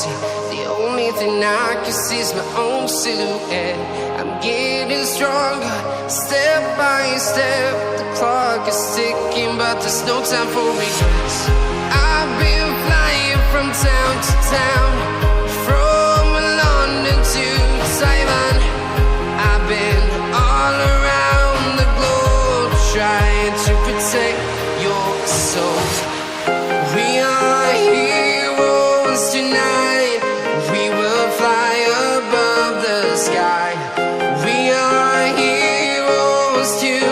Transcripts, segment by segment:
empty. The only thing I can see is my own silhouette. I'm getting stronger, step by step. The clock is ticking, but there's no time for regrets. I've been flying from town to town, from London to Taiwan. I've been all around the globe, trying to protect your soul. We are heroes tonight. We will fly above the sky. We are heroes tonight.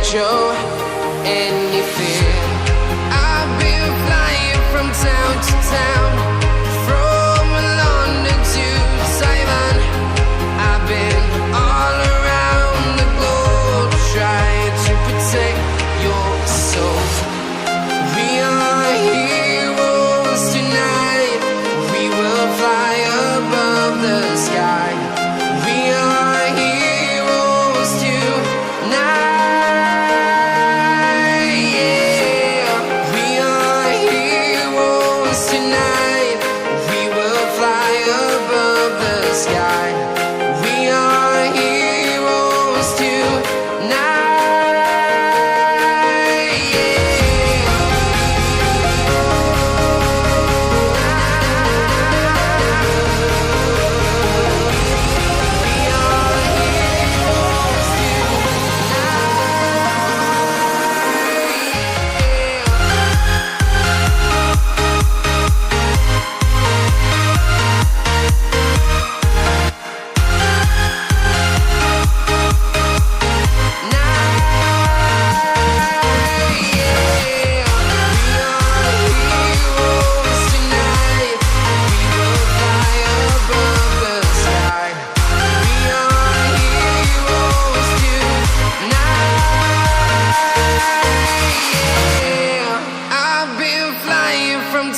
Show any fear. I've been flying from town to town, from London to Taiwan. I've been all around the globe, trying to protect your soul. We are heroes tonight. We will fly above the sky. We are heroes tonight.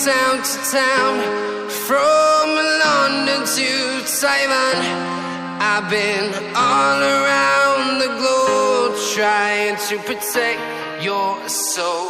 Town to town, from London to Taiwan. I've been all around the globe, trying to protect your soul.